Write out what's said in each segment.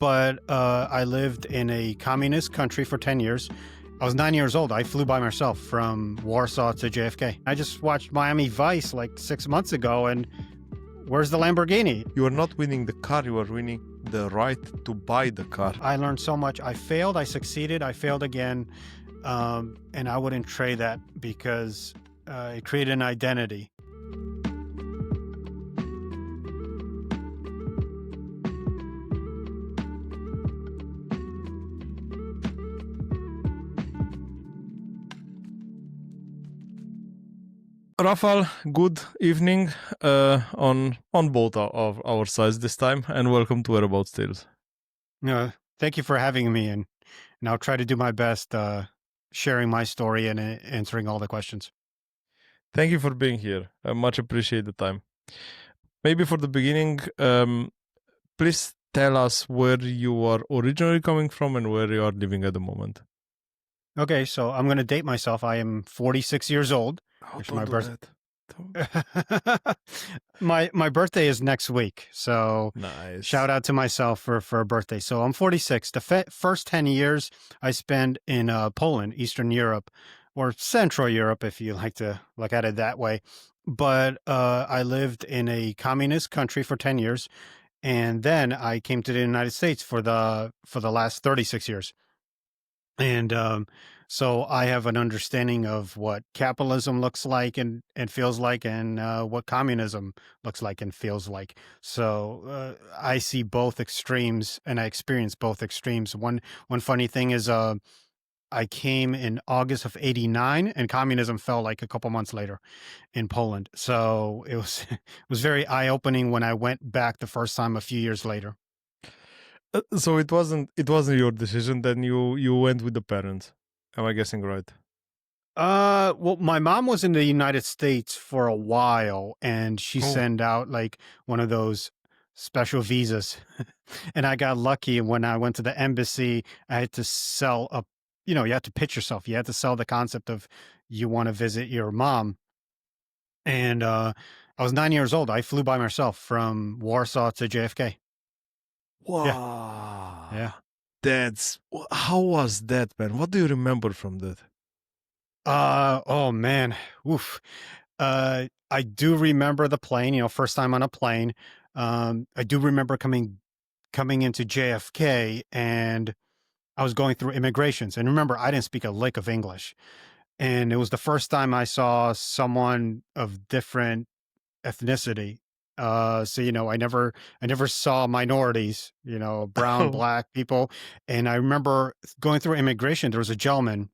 but I lived in a communist country for 10 years. I was 9 years old. I flew by myself from Warsaw to JFK. I just watched Miami Vice like 6 months ago, and where's the Lamborghini? You are not winning the car, you are winning the right to buy the car. I learned so much. I failed, I succeeded, I failed again, and I wouldn't trade that because it created an identity. Rafal, good evening on both of our sides this time, and welcome to Whereabouts Tales. Thank you for having me, and I'll try to do my best sharing my story and answering all the questions. Thank you for being here. I much appreciate the time. Maybe for the beginning, please tell us where you are originally coming from and where you are living at the moment. Okay, so I'm going to date myself. I am 46 years old. Don't do that. My birthday is next week, so nice. Shout out to myself for a birthday. So I'm 46. The first 10 years I spent in Poland, Eastern Europe, or Central Europe, if you like to look at it that way. But I lived in a communist country for 10 years, and then I came to the United States for the last 36 years. And so I have an understanding of what capitalism looks like and feels like, and what communism looks like and feels like. So I see both extremes, and I experience both extremes. One funny thing is I came in August of '89, and communism fell like a couple months later in Poland. So it was it was very eye-opening when I went back the first time a few years later. So it wasn't your decision, then you went with the parents. Am I guessing right? Well, my mom was in the United States for a while, and she sent out like one of those special visas. And I got lucky when I went to the embassy. I had to sell a, you had to pitch yourself. You had to sell the concept of you want to visit your mom. And I was 9 years old. I flew by myself from Warsaw to JFK. Wow. Yeah. How was that, man? What do you remember from that? Oh man. Oof. I do remember the plane, first time on a plane. I do remember coming into JFK, and I was going through immigrations. And remember, I didn't speak a lick of English. And it was the first time I saw someone of different ethnicity. So I never saw minorities, brown, black people. And I remember going through immigration. There was a gentleman,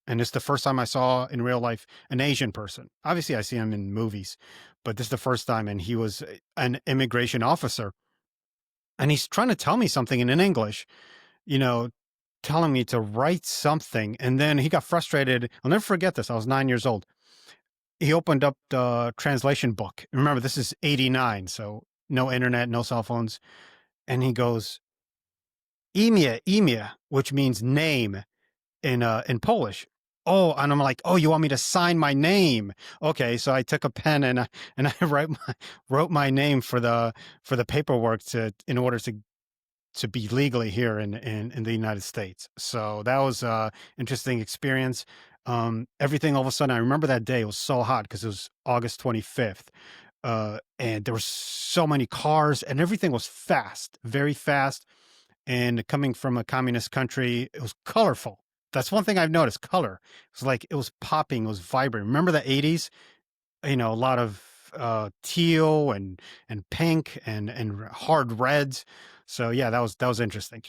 and it's the first time I saw in real life an Asian person. Obviously, I see him in movies, but this is the first time, and he was an immigration officer. And he's trying to tell me something in English, telling me to write something. And then he got frustrated. I'll never forget this. I was 9 years old. He opened up the translation book. Remember, this is '89, so no internet, no cell phones. And he goes, imię, which means name in Polish. Oh, and I'm like, oh, you want me to sign my name? Okay, so I took a pen and I wrote my name for the paperwork in order to be legally here in the United States. So that was interesting experience. Everything all of a sudden, I remember that day, it was so hot because it was August 25th. And there were so many cars, and everything was fast, very fast. And coming from a communist country, it was colorful. That's one thing I've noticed, color. It was popping, it was vibrant. Remember the 80s? A lot of teal and pink and hard reds. So yeah, that was interesting.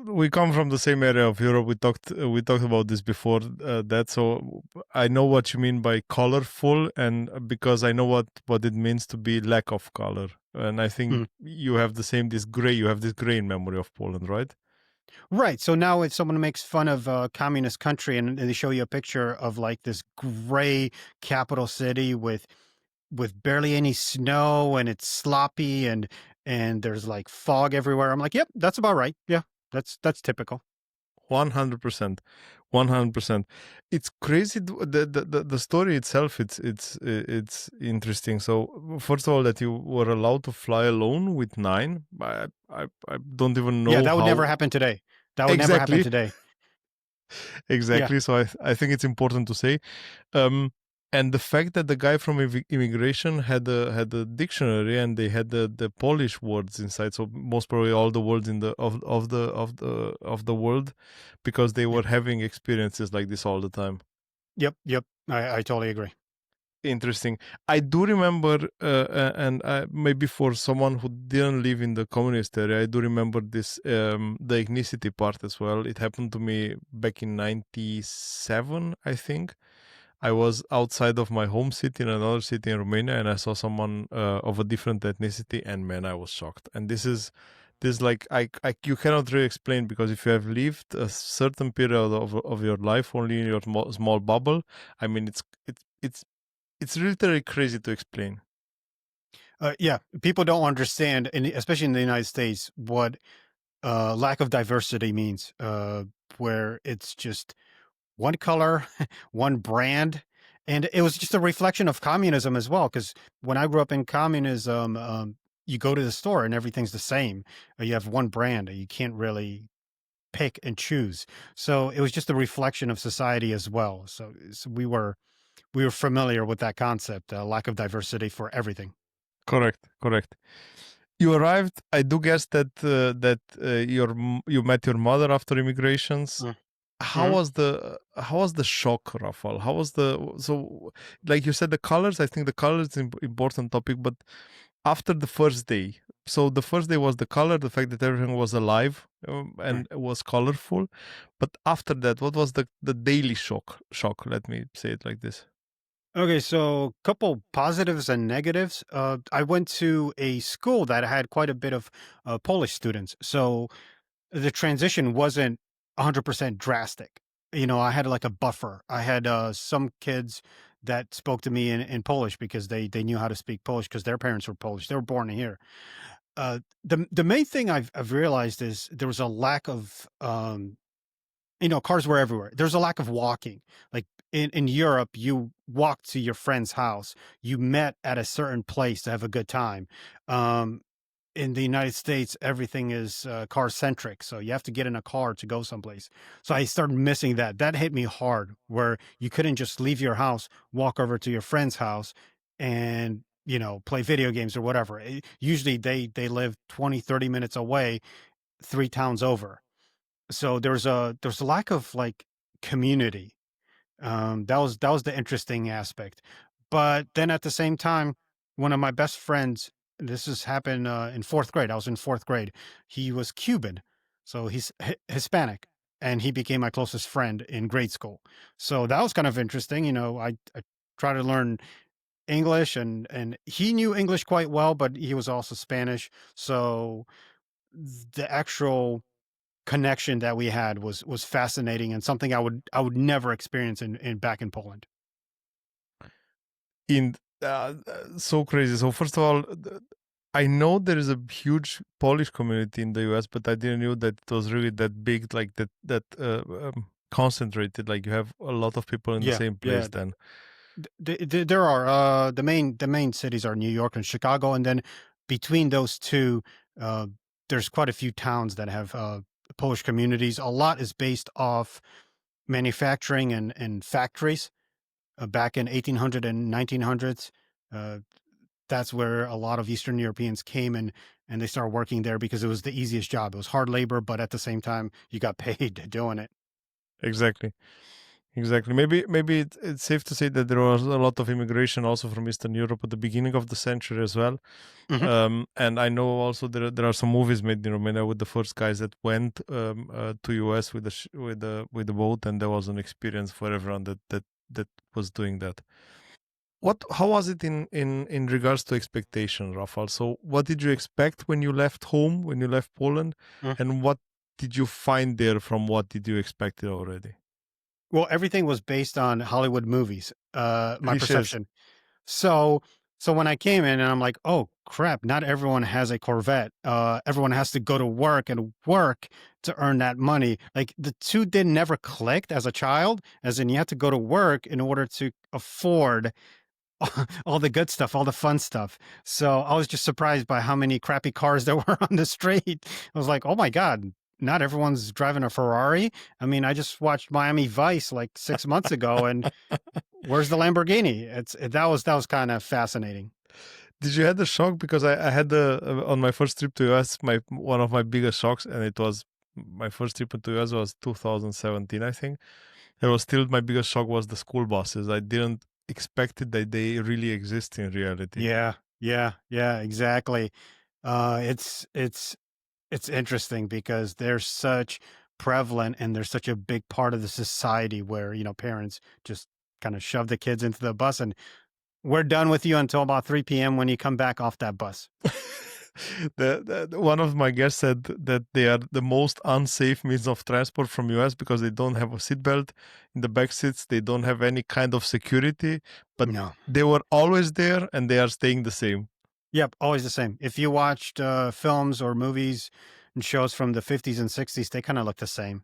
We come from the same area of Europe. We talked about this before that, so I know what you mean by colorful, and because I know what it means to be lack of color. And I think you have this gray in memory of Poland, right? Right. So now if someone makes fun of a communist country and they show you a picture of like this gray capital city with barely any snow, and it's sloppy, and there's like fog everywhere, I'm like, yep, that's about right. Yeah, that's typical. 100%. 100%. It's crazy. The story itself. It's interesting. So first of all, that you were allowed to fly alone with nine. I don't even Yeah, know that would never how happen today. That would never happen exactly. today. Yeah. Exactly. So I think it's important to say. Um, and the fact that the guy from immigration had a dictionary and they had the Polish words inside, so most probably all the words in the of the world, because they Yeah. were having experiences like this all the time. Yep. Yep. I totally agree. Interesting. I do remember, and maybe for someone who didn't live in the communist area, I do remember this the ethnicity part as well. It happened to me back in '97, I think. I was outside of my home city in another city in Romania, and I saw someone of a different ethnicity, and man, I was shocked. And this like I you cannot really explain, because if you have lived a certain period of your life only in your small bubble, I mean, it's literally crazy to explain. Yeah. People don't understand, and especially in the United States, what lack of diversity means. Where it's just one color, one brand. And it was just a reflection of communism as well. Because when I grew up in communism, you go to the store and everything's the same. You have one brand. You can't really pick and choose. So it was just a reflection of society as well. So we were familiar with that concept, lack of diversity for everything. Correct, correct. You arrived. I do guess that you met your mother after immigrations. Mm-hmm. How was the shock, Rafal? How was the so like you said, the colors? I think the colors is important topic, but after the first day, so the first day was the color, the fact that everything was alive, and it was colorful. But after that, what was the daily shock? Shock. Let me say it like this. Okay, so couple positives and negatives. I went to a school that had quite a bit of Polish students, so the transition wasn't 100% drastic. I had like a buffer. I had some kids that spoke to me in Polish because they knew how to speak Polish because their parents were Polish. They were born here. The main thing I've realized is there was a lack of cars were everywhere. There's a lack of walking. Like in Europe, you walked to your friend's house. You met at a certain place to have a good time. Um, in the United States, everything is car centric. So you have to get in a car to go someplace. So I started missing that. That hit me hard, where you couldn't just leave your house, walk over to your friend's house, and play video games or whatever. Usually they live 20, 30 minutes away, three towns over. So there's a lack of like community. That was the interesting aspect. But then at the same time, one of my best friends, this has happened in fourth grade. I was in fourth grade. He was Cuban, so he's Hispanic, and he became my closest friend in grade school. So that was kind of interesting. I try to learn English, and he knew English quite well, but he was also Spanish. So the actual connection that we had was fascinating and something I would never experience in back in Poland. In so crazy. So first of all, I know there is a huge Polish community in the US, but I didn't know that it was really that big, like concentrated. Like you have a lot of people in the Yeah, same yeah. place. Then There are the main cities are New York and Chicago, and then between those two, uh, there's quite a few towns that have Polish communities. A lot is based off manufacturing and factories. Back in 1800 and 1900s, uh, that's where a lot of Eastern Europeans came and they started working there because it was the easiest job. It was hard labor, but at the same time, you got paid doing it. exactly, exactly. Maybe it's safe to say that there was a lot of immigration also from Eastern Europe at the beginning of the century as well. Mhm. And I know also there are some movies made in Romania with the first guys that went to US with the boat, and there was an experience for everyone that was doing that. What How was it in regards to expectation, Rafal? So what did you expect when you left home, when you left Poland, Mm. and what did you find there from what did you expect already? Well, everything was based on Hollywood movies, my Cliches. perception. So So when I came in and I'm like, "Oh, crap, not everyone has a Corvette. Everyone has to go to work and work to earn that money." Like, the 2 did never clicked as a child, as in you have to go to work in order to afford all the good stuff, all the fun stuff. So I was just surprised by how many crappy cars there were on the street. I was like, "Oh my god, not everyone's driving a Ferrari." I mean, I just watched Miami Vice like 6 months ago, and where's the Lamborghini? That was kinda fascinating. Did you had the shock? Because I had the on my first trip to US, my one of my biggest shocks, and it was my first trip to US was 2017, I think. It was still my biggest shock was the school buses. I didn't expect it that they really exist in reality. Yeah, yeah, yeah, exactly. It's interesting because they're such prevalent and they're such a big part of the society where, parents just kinda shove the kids into the bus and we're done with you until about 3 p.m. when you come back off that bus. One of my guests said that they are the most unsafe means of transport from US because they don't have a seatbelt in the back seats. They don't have any kind of security, but No. they were always there and they are staying the same. Yep, always the same. If you watched, films or movies and shows from the '50s and '60s, they kinda look the same.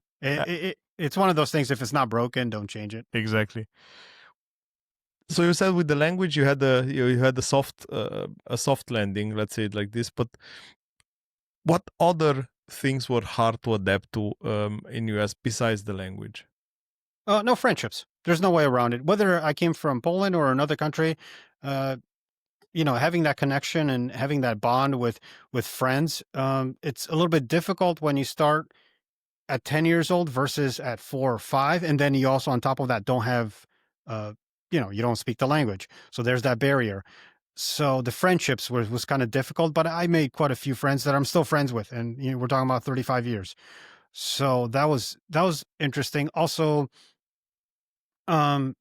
It's one of those things, if it's not broken, don't change it. Exactly. So you said with the language you had you had a soft landing, let's say it like this. But what other things were hard to adapt to in US besides the language? No friendships. There's no way around it. Whether I came from Poland or another country, uh, having that connection and having that bond with friends, it's a little bit difficult when you start at 10 years old versus at 4 or 5, and then you also on top of that don't have, uh, you don't speak the language. So there's that barrier. So the friendships was kind of difficult, but I made quite a few friends that I'm still friends with, and we're talking about 35 years. So that was interesting. Also, um,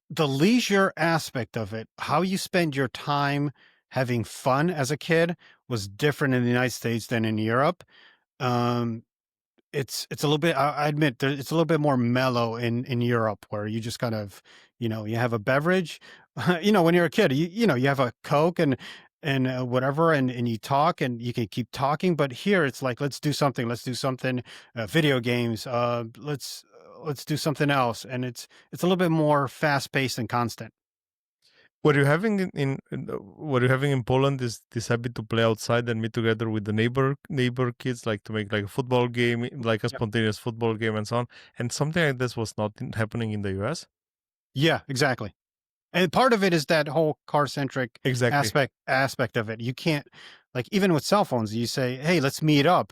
the leisure aspect of it, how you spend your time having fun as a kid was different in the United States than in Europe. Um, it's a little bit, I admit, it's a little bit more mellow in Europe, where you just kind of, you have a beverage. When you're a kid, you have a Coke and whatever, and you talk and you can keep talking. But here it's like, let's do something, video games, let's do something else, and it's a little bit more fast paced and constant. Were you having were you having in Poland this habit to play outside and meet together with the neighbor kids, like to make like a football game, like a Yep. spontaneous football game and so on? And something like this was not happening in the US. Yeah, exactly. And part of it is that whole car-centric Exactly. aspect of it. You can't, like, even with cell phones, you say, "Hey, let's meet up."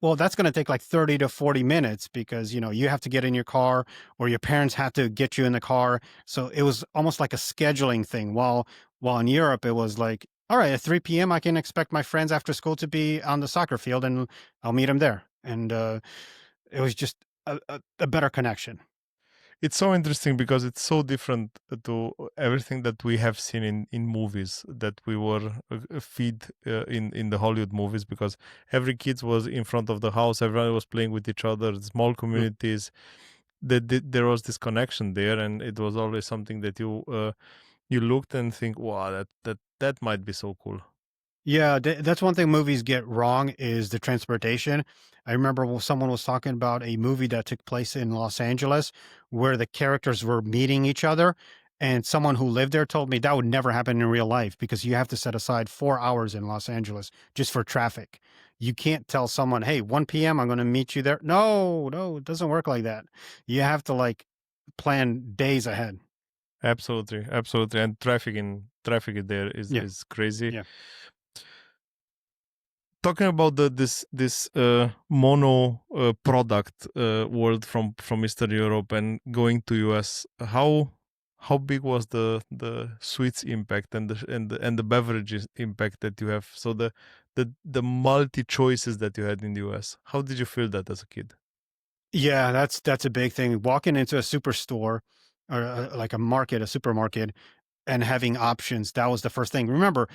Well, that's gonna take, like, 30 to 40 minutes because, you have to get in your car or your parents have to get you in the car. So it was almost like a scheduling thing, while in Europe, it was like, "Alright, at 3 p.m., I can expect my friends after school to be on the soccer field, and I'll meet them there." And, it was just a better connection. It's so interesting because it's so different to everything that we have seen in movies that we were feed in the Hollywood movies, because every kid was in front of the house, everyone was playing with each other, small Mm. communities. There was this connection there, and it was always something that you looked and think, wow, that might be so cool. Yeah, that's one thing movies get wrong is the transportation. I remember when someone was talking about a movie that took place in Los Angeles where the characters were meeting each other, and someone who lived there told me that would never happen in real life because you have to set aside 4 hours in Los Angeles just for traffic. You can't tell someone, "Hey, 1 p.m., I'm gonna meet you there." No, no, it doesn't work like that. You have to, like, plan days ahead. Absolutely, absolutely. And traffic there Yeah, is crazy. yeah. Talking about this mono product world from Eastern Europe and going to US, how big was the sweets impact and the beverages impact that you have? So the multi choices that you had in the US, how did you feel that as a kid? Yeah, that's a big thing. Walking into a superstore or like a supermarket, and having options, that was the first thing. Remember,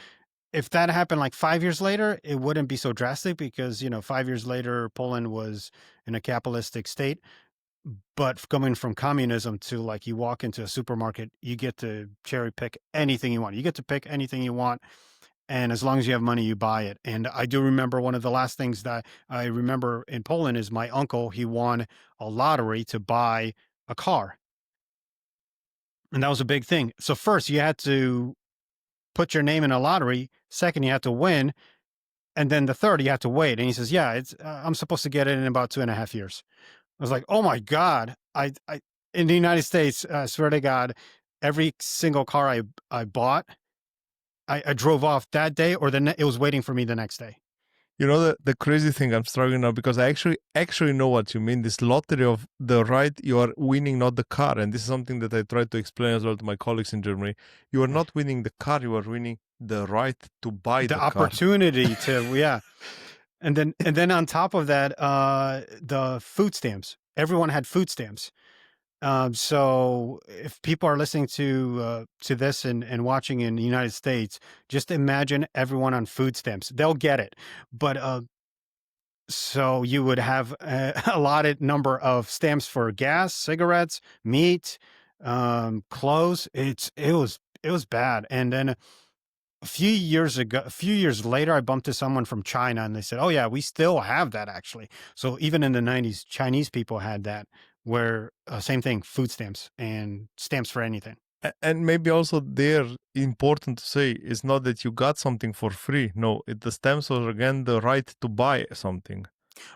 if that happened like 5 years later, it wouldn't be so drastic because 5 years later, Poland was in a capitalistic state. But coming from communism to like you walk into a supermarket, you get to cherry pick anything you want. You get to pick anything you want. And as long as you have money, you buy it. And I do remember one of the last things that I remember in Poland is my uncle, he won a lottery to buy a car. And that was a big thing. So first you had to put your name in a lottery. Second, you had to win. And then the third, you had to wait. And he says, yeah, it's, I'm supposed to get it in about 2.5 years. I was like, oh my God. In the United States, I swear to God, every single car I bought, I drove off that day or it was waiting for me the next day. You know the crazy thing, I'm struggling now because I actually know what you mean. This lottery of the right, you are winning not the car, and this is something that I try to explain as well to my colleagues in Germany. You are not winning the car, you are winning the right to buy The the car. opportunity to, yeah. And then on top of that, the food stamps. Everyone had food stamps. So if people are listening to this and watching in the United States, just imagine everyone on food stamps. They'll get it. But so you would have a allotted number of stamps for gas, cigarettes, meat, clothes. It was bad. And then a few years later, I bumped to someone from China and they said, oh, yeah, we still have that actually. So even in the 90s, Chinese people had that where same thing, food stamps and stamps for anything. And maybe also there important to say is not that you got something for free. No, the stamps are again the right to buy something.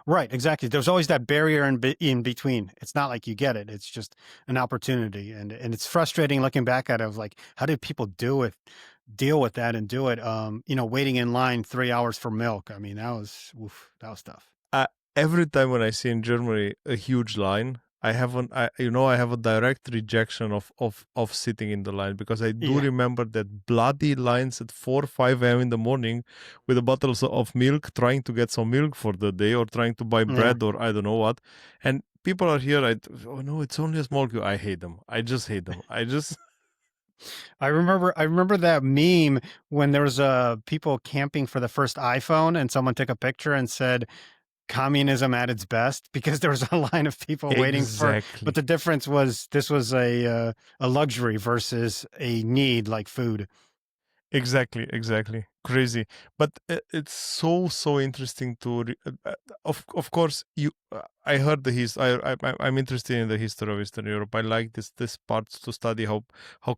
Right, exactly. There's always that barrier in between. It's not like you get it. It's just an opportunity. And it's frustrating looking back at it of like, how did people deal with that and do it? Waiting in line 3 hours for milk. I mean, that was tough. Every time when I see in Germany a huge line, I have a direct rejection of sitting in the line because I do Yeah. remember that bloody lines at 4 5 a.m. in the morning with a bottle of milk, trying to get some milk for the day or trying to buy Yeah. bread or I don't know what. And people are here, oh no, it's only a small queue. I hate them. I just hate them. I just I remember that meme when there was people camping for the first iPhone and someone took a picture and said communism at its best because there was a line of people waiting for, but exactly. the difference was this was a luxury versus a need like food. Exactly. Crazy. But it's so interesting to of course I heard the I'm interested in the history of Eastern Europe. I like this part to study how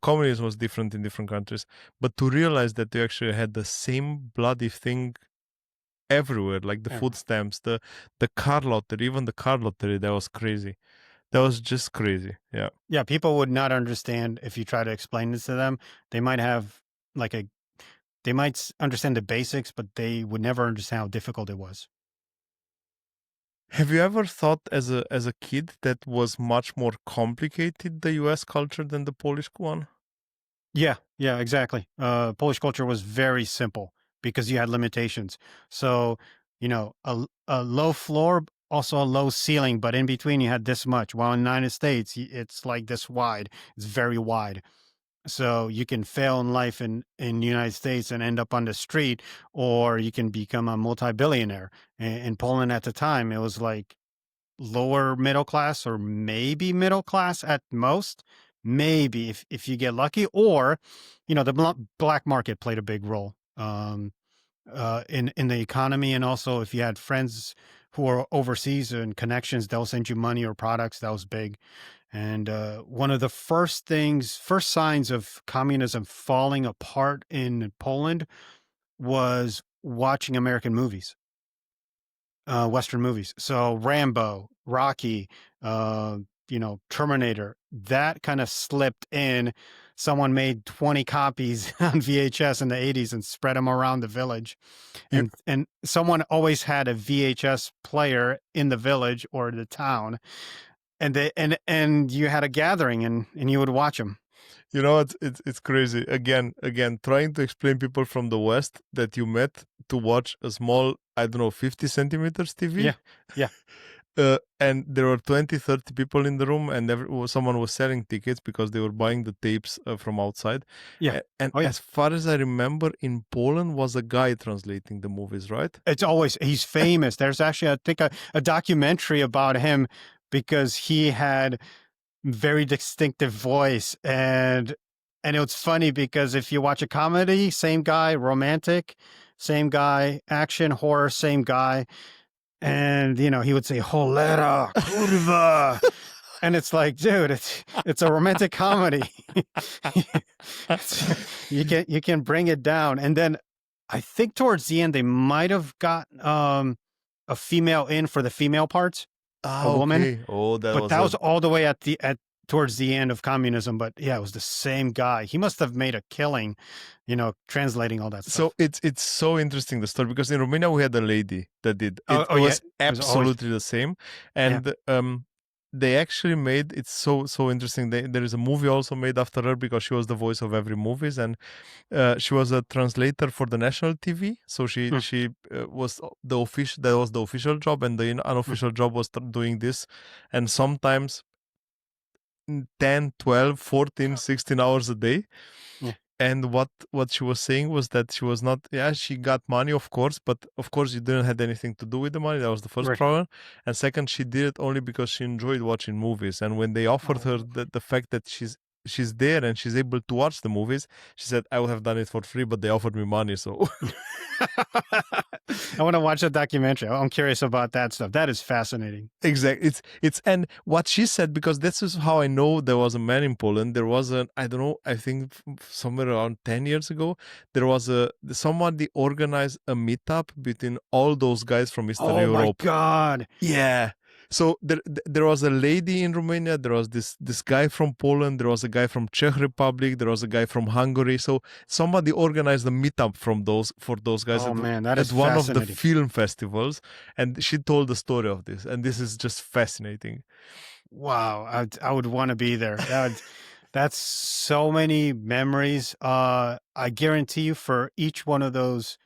communism was different in different countries, but to realize that they actually had the same bloody thing everywhere, like the food Ever. stamps, the car lottery, even the car lottery, that was crazy. That was just crazy. Yeah. Yeah, people would not understand if you try to explain this to them. They might have like a they might understand the basics, but they would never understand how difficult it was. Have you ever thought as a kid that was much more complicated the US culture than the Polish one? Yeah, yeah, exactly. Polish culture was very simple because you had limitations. So, a low floor, also a low ceiling, but in between you had this much. While in the United States, it's like this wide. It's very wide. So you can fail in life in the United States and end up on the street, or you can become a multi-billionaire. In Poland at the time, it was like lower middle class or maybe middle class at most, maybe if you get lucky, or the black market played a big role in the economy, and also if you had friends who are overseas and connections, they'll send you money or products. That was big. And one of the first signs of communism falling apart in Poland was watching American movies, Western movies. So Rambo, Rocky, Terminator, that kind of slipped in. Someone made 20 copies on VHS in the 80s and spread them around the village. You And someone always had a VHS player in the village or the town. And you had a gathering and you would watch them. you know it's crazy. Again, trying to explain people from the West that you met to watch a small, I don't know, 50 centimeters TV. Yeah. Yeah. And there were 20, 30 people in the room, and someone was selling tickets because they were buying the tapes from outside. Yeah. And Oh, yeah. as far as I remember, in Poland was a guy translating the movies, right? He's famous. There's actually, I think, a documentary about him because he had very distinctive voice. And it was funny because if you watch a comedy, same guy, romantic, same guy, action, horror, same guy. And he would say "Cholera, kurva," and it's like, dude, it's a romantic comedy. You can bring it down. And then I think towards the end they might have got a female in for the female parts, a woman, Okay. Oh, that but was that a was all the way at towards the end of Communism. But yeah, it was the same guy. He must have made a killing, translating all that so stuff. it's so interesting, the story, because in Romania we had a lady that did it. Oh It yeah, was it was always absolutely the same, yeah. and they actually made it so interesting. There is a movie also made after her because she was the voice of every movies, and she was a translator for the national TV. So Mm, she was the official. That was the official job, and the mm, unofficial job was doing this, and sometimes 10, 12, 14, 16 hours a day. yeah, And what she was saying was that she was not, yeah, she got money, of course, but of course you didn't have anything to do with the money. That was the first right. problem. And second, she did it only because she enjoyed watching movies. And when they offered her Oh. the fact that she's there and she's able to watch the movies, she said, I would have done it for free, but they offered me money. So I want to watch a documentary. I'm curious about that stuff. That is fascinating. exactly. It's and what she said, because this is how I know there was a man in Poland. There was a, I don't know, I think somewhere around 10 years ago, there was somebody organized a meetup between all those guys from Eastern Oh my Europe. God. Yeah. So there was a lady in Romania, there was this guy from Poland, there was a guy from Czech Republic, there was a guy from Hungary. So somebody organized a meetup for those guys Oh man, that is at one of the fascinating. film festivals, and she told the story of this, and this is just fascinating. Wow. I would want to be there. That's so many memories. I guarantee you for each one of those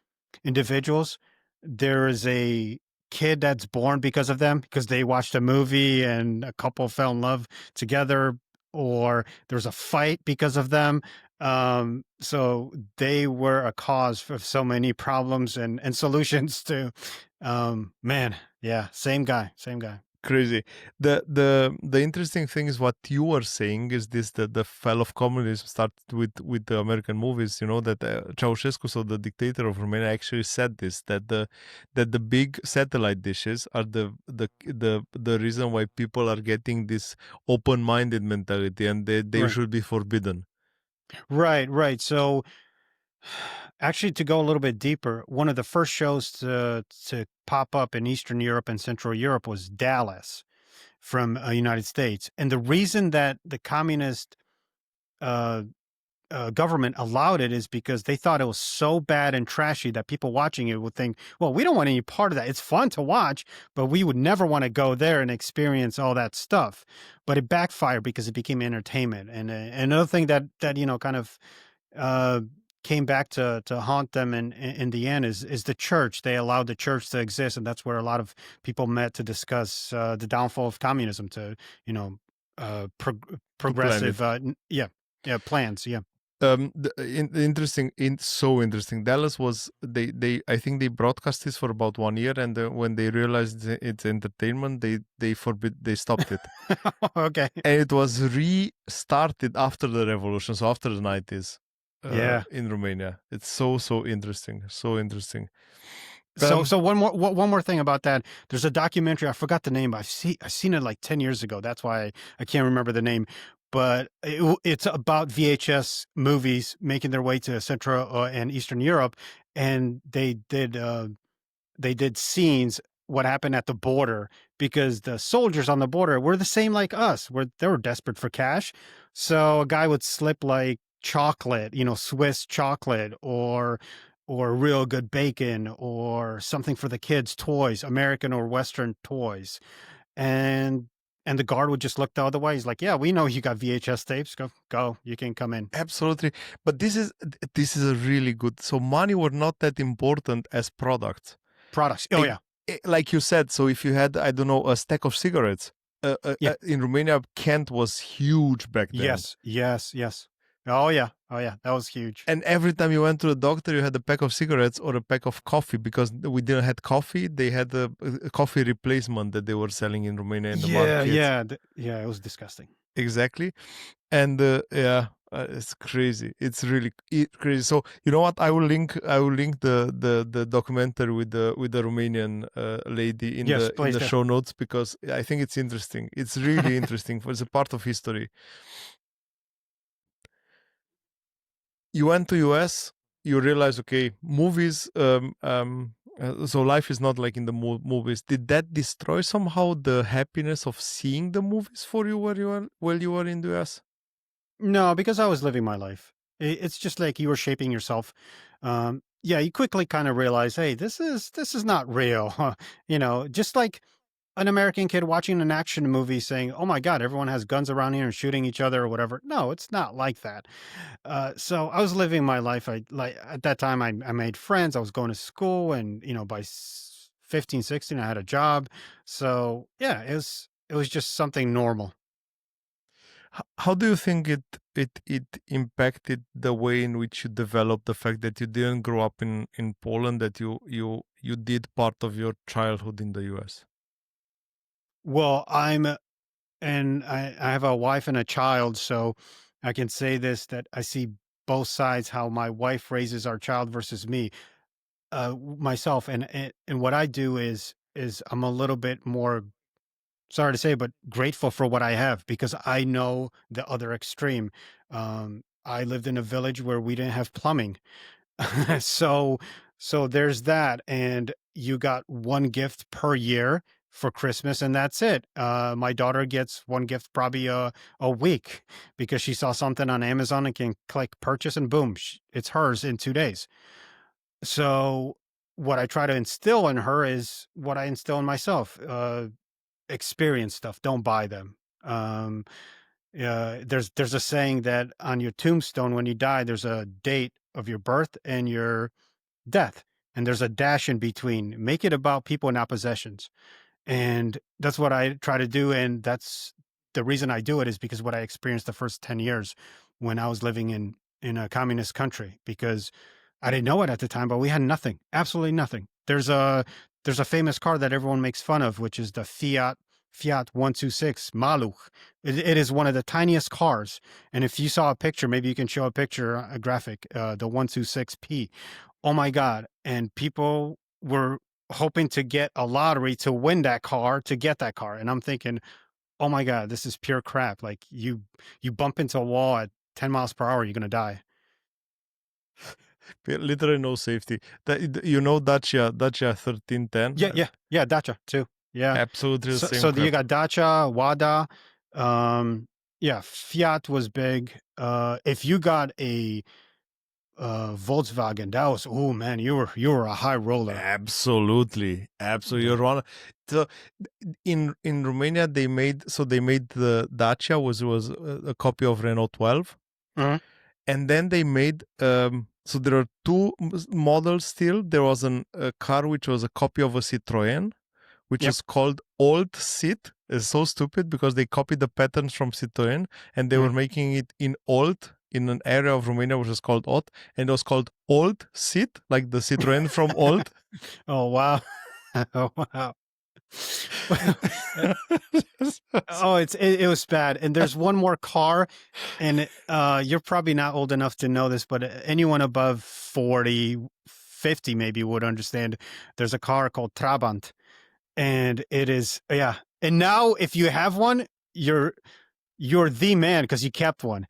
individuals, there is a kid that's born because of them, because they watched a movie and a couple fell in love together, or there's a fight because of them. So they were a cause of so many problems and solutions to, man, yeah, same guy, same guy. Crazy. The interesting thing is what you were saying is this, that the fall of communism started with the American movies. You know that Ceausescu, so the dictator of Romania, actually said this, that the big satellite dishes are the reason why people are getting this open-minded mentality, and they Right. should be forbidden. Right, right. So actually, to go a little bit deeper, one of the first shows to pop up in Eastern Europe and Central Europe was Dallas from United States, and the reason that the communist uh, government allowed it is because they thought it was so bad and trashy that people watching it would think, well, we don't want any part of that. It's fun to watch, but we would never want to go there and experience all that stuff. But it backfired because it became entertainment. And another thing that kind of uh, came back to haunt them in the end is the church. They allowed the church to exist, and that's where a lot of people met to discuss the downfall of communism. To To plan progressive, it. yeah, plans, yeah. Interesting, so interesting. Dallas was, they I think they broadcast this for about 1 year, and when they realized it's entertainment, they stopped it. Okay, And it was restarted after the revolution, so after the 90s, yeah. in Romania. It's so interesting, so interesting. So one more thing about that. There's a documentary. I forgot the name. I've seen it like 10 years ago. That's why I can't remember the name. But it's about VHS movies making their way to Central and Eastern Europe, and they did scenes what happened at the border, because the soldiers on the border were the same like us, where they were desperate for cash. So a guy would slip like chocolate, Swiss chocolate, or real good bacon, or something for the kids, toys, American or Western toys. And the guard would just look the other way. He's like, "Yeah, we know you got VHS tapes. Go, you can come in." Absolutely. But this is a really good, so money were not that important as products. Products. Oh yeah, Like you said, so if you had, I don't know, a stack of cigarettes, yeah. in Romania, Kent was huge back then. Yes, yes, yes. Oh yeah. Oh yeah, that was huge. And every time you went to the doctor, you had a pack of cigarettes or a pack of coffee because we didn't had coffee. They had a coffee replacement that they were selling in Romania in the Yeah, markets. yeah, yeah. It was disgusting. Exactly. And yeah, it's crazy. It's really crazy. So you know what? I will link the documentary with the Romanian lady Yes, in please the do. show notes because I think it's interesting. It's really interesting. It's a part of history. You went to US, you realize, okay, movies, so life is not like in the movies. Did that destroy somehow the happiness of seeing the movies for you while you were in the US? No, because I was living my life. It's just like you were shaping yourself. Yeah, you quickly kind of realize, hey, this is not real. Just like an American kid watching an action movie saying, "Oh my God, everyone has guns around here and shooting each other or whatever." No, it's not like that. So I was living my life. I like at that time I made friends. I was going to school, and by 15, 16, I had a job. So yeah, it was just something normal. How do you think it impacted the way in which you developed the fact that you didn't grow up in Poland, that you did part of your childhood in the US? Well, and I have a wife and a child, so I can say this that I see both sides how my wife raises our child versus me, myself, and what I do is I'm a little bit more sorry to say, but grateful for what I have because I know the other extreme. I lived in a village where we didn't have plumbing. so so there's that, and you got one gift per year for Christmas, and that's it. My daughter gets one gift probably a week because she saw something on Amazon and can click purchase, and boom, it's hers in 2 days. So what I try to instill in her is what I instill in myself. Experience stuff, don't buy them. There's a saying that on your tombstone when you die, there's a date of your birth and your death, and there's a dash in between. Make it about people, not possessions. And that's what I try to do, and that's the reason I do it is because what I experienced the first 10 years when I was living in a communist country, because I didn't know it at the time, but we had nothing, absolutely nothing. There's a famous car that everyone makes fun of, which is the Fiat 126 Maluch. It is one of the tiniest cars. And if you saw a picture, maybe you can show a picture, a graphic, the 126P. Oh my God. And people were hoping to get a lottery to win that car, to get that car. And I'm thinking, oh my God, this is pure crap. Like you bump into a wall at 10 miles per hour, you're gonna die. Literally no safety. You know Dacia 1310? Yeah, yeah, yeah, Dacia too. Yeah. Absolutely the same So you crap. got Dacia, Wada, yeah, Fiat was big. If you got a Volkswagen, that was oh man, you were a high roller. Absolutely, absolutely. Yeah. You're wrong. So in Romania, they made the Dacia was a copy of Renault 12, Mhm. and then they made so there are two models still. There was a car which was a copy of a Citroën, which Yep. was called Old Cit. It's so stupid because they copied the patterns from Citroën and they Mhm. were making it in Old in an area of Romania which is called Ot, and it was called Old Cit, like the Citroën from Old. Oh wow. Oh wow. Well, oh, it was bad. And there's one more car, and you're probably not old enough to know this, but anyone above 40, 50 maybe would understand. There's a car called Trabant, and it is yeah. And now if you have one, you're the man because you kept one.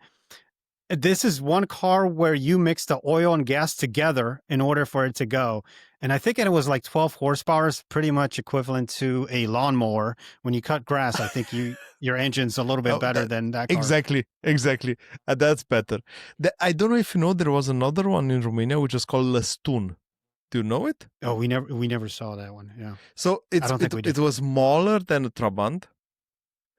This is one car where you mix the oil and gas together in order for it to go. And I think it was like 12 horsepower is pretty much equivalent to a lawnmower. When you cut grass, I think your engine's a little bit Oh, better than that car. exactly. That's better. I don't know if you know there was another one in Romania which is called Lăstun. Do you know it? Oh, we never saw that one. Yeah. So I don't think we it did. was smaller than a Trabant,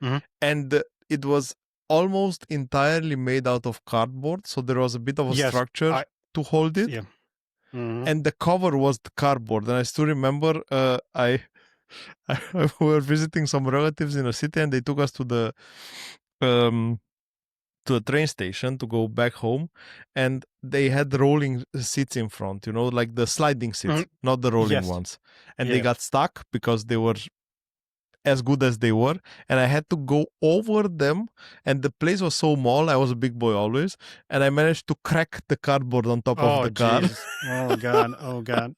Mhm. and it was almost entirely made out of cardboard. So there was a bit of a Yes, structure I to hold it, yeah. Mhm. and the cover was the cardboard. And I still remember I we were visiting some relatives in a city, and they took us um to a train station to go back home, and they had rolling seats in front, like the sliding seats, Mhm. not the rolling Yes. ones. And they Yeah. got stuck because they were as good as they were, and I had to go over them, and the place was so small. I was a big boy always, and I managed to crack the cardboard on top of Oh, the car. Jesus. Oh, God. Oh, God.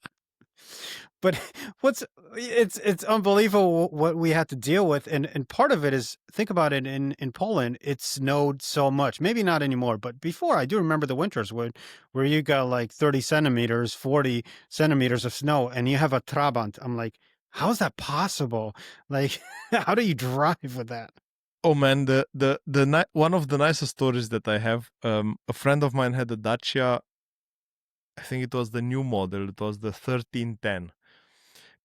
But what's it's unbelievable what we had to deal with, and part of it is, think about it, in Poland it snowed so much, maybe not anymore, but before, I do remember the winters where you got like 30 centimeters, 40 centimeters of snow, and you have a Trabant. I'm like, how is that possible? Like, how do you drive with that? Oh man, one of the nicest stories that I have. A friend of mine had a Dacia. I think it was the new model. It was the 1310.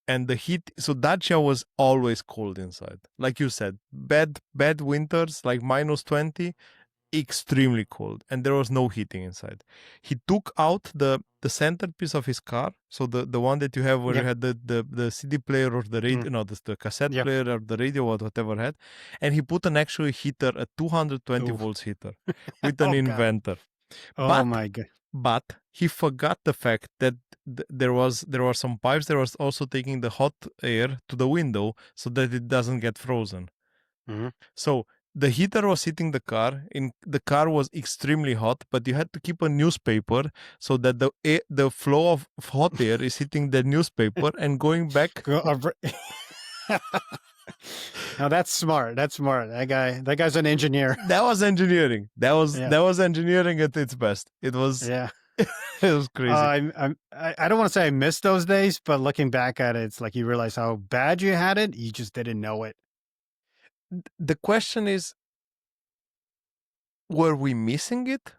And the heat, so Dacia was always cold inside. Like you said, bad winters, like -20, extremely cold, and there was no heating inside. He took out the centerpiece of his car, so the one that you have where you Yep. had the CD player or the Mm, radio, no, the cassette yep. player or the radio or whatever had, and he put an actual heater, a 220 Ooh. volts heater, with an Oh, God. inverter. Oh, But my God. but he forgot the fact that there were some pipes that was also taking the hot air to the window so that it doesn't get frozen. Mhm. So the heater was hitting the car. In the car was extremely hot, but you had to keep a newspaper so that the flow of hot air is hitting the newspaper and going back. Go over. Now that's smart. That's smart. That guy's an engineer. That was engineering. That was Yeah. that was engineering at its best. It was Yeah. it was crazy. I don't want to say I miss those days, but looking back at it, it's like you realize how bad you had it. You just didn't know it. The question is, were we missing it?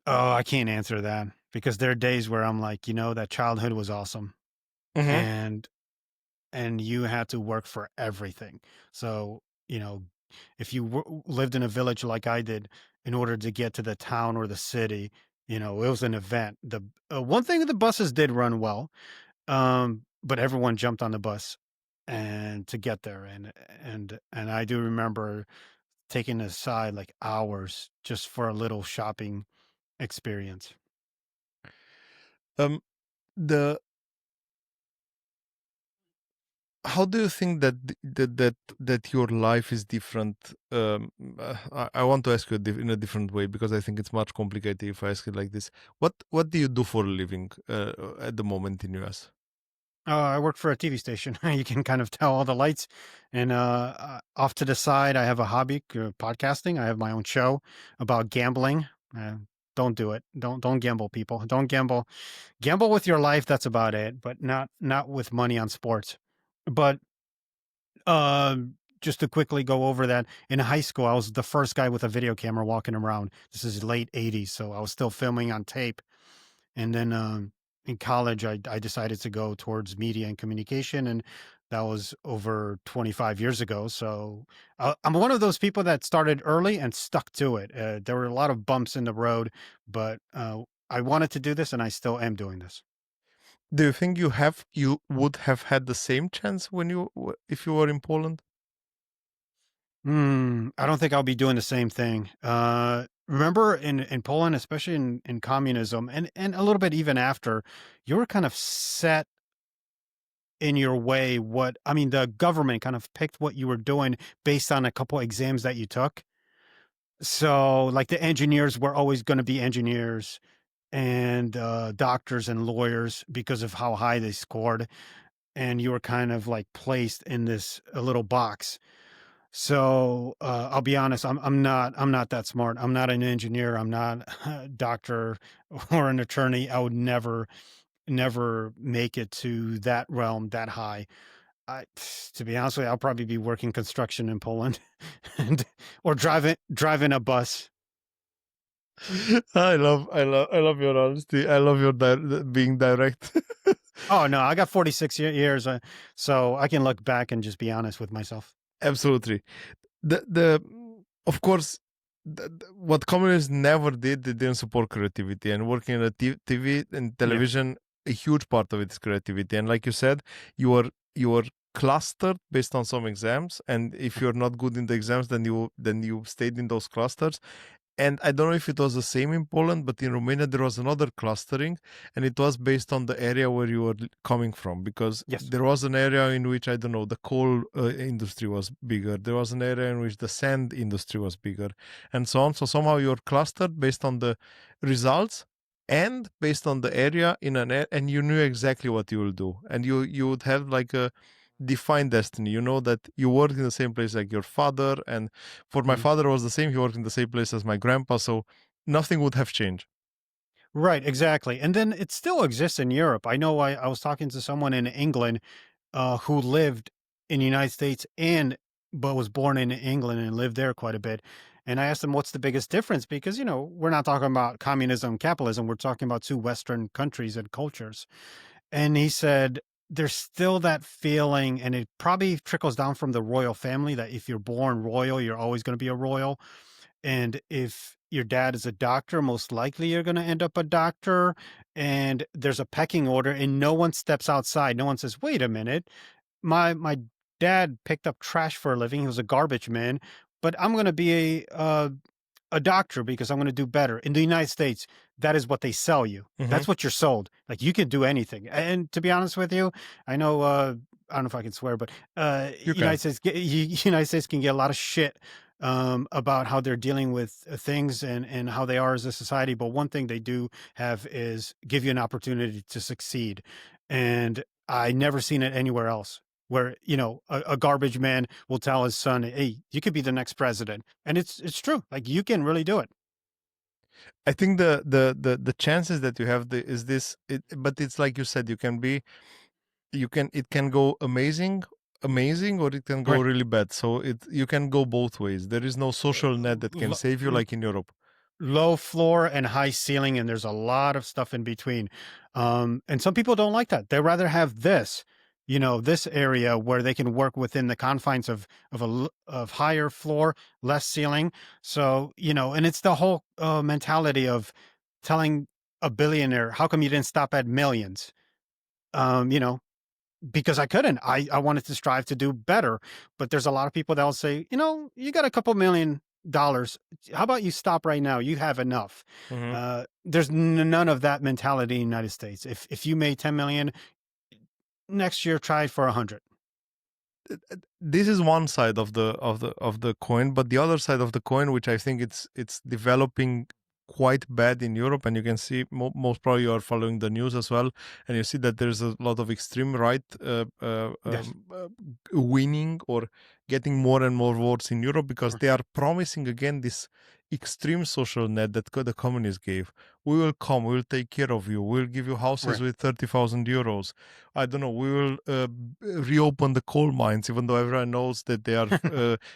Oh, I can't answer that because there are days where I'm like, that childhood was awesome, Mm-hmm. and you had to work for everything. So, if you lived in a village like I did, in order to get to the town or the city, it was an event. The one thing, the buses did run well, but everyone jumped on the bus and to get there, and I do remember taking aside like hours just for a little shopping experience. Um, the How do you think that your life is different? I want to ask you in a different way because I think it's much complicated if I ask it like this. What do you do for a living at the moment in US? I work for a TV station. You can kind of tell all the lights. And off to the side, I have a hobby, podcasting. I have my own show about gambling. Uh, don't do it. Don't gamble, people. Don't gamble. Gamble with your life. That's about it. But not with money on sports. But just to quickly go over that, in high school, I was the first guy with a video camera walking around. This is late '80s, so I was still filming on tape. And then in college, I decided to go towards media and communication, and that was over 25 years ago. So I'm one of those people that started early and stuck to it. There were a lot of bumps in the road, but I wanted to do this, and I still am doing this. Do you think you would have had the same chance when if you were in Poland? I don't think I'll be doing the same thing. Remember in Poland, especially in communism, and a little bit even after, you were kind of set in your way. The government kind of picked what you were doing based on a couple exams that you took. So, like, the engineers were always going to be engineers, and doctors and lawyers because of how high they scored, and you were kind of like placed in this a little box. So, I'll be honest, I'm not that smart. I'm not an engineer. I'm not a doctor or an attorney. I would never make it to that realm that high. To be honest with you, I'll probably be working construction in Poland and or driving a bus. I love your honesty. I love your being direct. Oh, no, I got 46 years, so I can look back and just be honest with myself. Absolutely. The Of course, what communists never did, they didn't support creativity, and working in a TV and Yeah. television, a huge part of it is creativity. And like you said, you were clustered based on some exams, and if you're not good in the exams, then you stayed in those clusters. And I don't know if it was the same in Poland, but in Romania there was another clustering, and it was based on the area where you were coming from. Because Yes. there was an area in which, I don't know, the coal industry was bigger. There was an area in which the sand industry was bigger, and so on. So somehow you're clustered based on the results and based on the area and you knew exactly what you will do, and you would have like a defined destiny. You know that you worked in the same place like your father, and for my Mhm. father, it was the same. He worked in the same place as my grandpa, so nothing would have changed. Right, exactly. And then it still exists in Europe. I know I was talking to someone in England who lived in the United States and but was born in England and lived there quite a bit. And I asked him, what's the biggest difference? Because, we're not talking about communism, capitalism. We're talking about two Western countries and cultures. And he said, there's still that feeling, and it probably trickles down from the royal family that if you're born royal, you're always going to be a royal. And if your dad is a doctor, most likely you're going to end up a doctor. And there's a pecking order, and no one steps outside. No one says, wait a minute, my dad picked up trash for a living. He was a garbage man, but I'm going to be a doctor because I'm going to do better. In the United States, that is what they sell you. Hmm. That's what you're sold. Like you can do anything. And to be honest with you, I know I don't know if I can swear, but You can. United States can get a lot of shit about how they're dealing with things and how they are as a society. But one thing they do have is give you an opportunity to succeed, and I never seen it anywhere else. Where a garbage man will tell his son, "Hey, you could be the next president," and it's true. Like you can really do it. I think the chances that you have is this, but it's like you said, it can go amazing, or it can go Right. really bad. So you can go both ways. There is no social net that can L- save you l- like in Europe. Low floor and high ceiling, and there's a lot of stuff in between. And some people don't like that. They rather have this area where they can work within the confines of higher floor, less ceiling. So and it's the whole mentality of telling a billionaire, "How come you didn't stop at millions?" Um, you know, because I couldn't. I wanted to strive to do better, but there's a lot of people that'll say, you got a couple $1 million. How about you stop right now? You have enough. Hmm. There's none of that mentality in the United States. If you made 10 million next year, try for 100. This is one side of the coin, but the other side of the coin, which I think it's developing quite bad in Europe, and you can see most probably you are following the news as well, and you see that there's a lot of extreme right Yes. winning or getting more and more votes in Europe, because Mm. they are promising again this extreme social net that the communists gave. We will come, we will take care of you, we'll give you houses Right. with 30,000 euros. I don't know, we will reopen the coal mines, even though everyone knows that they are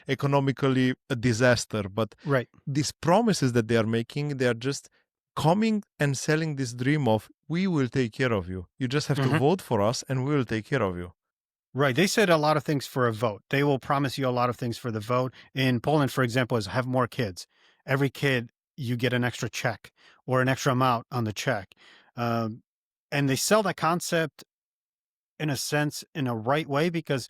economically a disaster. But Right. these promises that they are making, they are just coming and selling this dream of, we will take care of you. You just have to Mhm. vote for us and we will take care of you. Right. They said a lot of things for a vote. They will promise you a lot of things for the vote. In Poland, for example, is have more kids. Every kid, you get an extra check or an extra amount on the check. Um, and they sell that concept in a sense in a right way because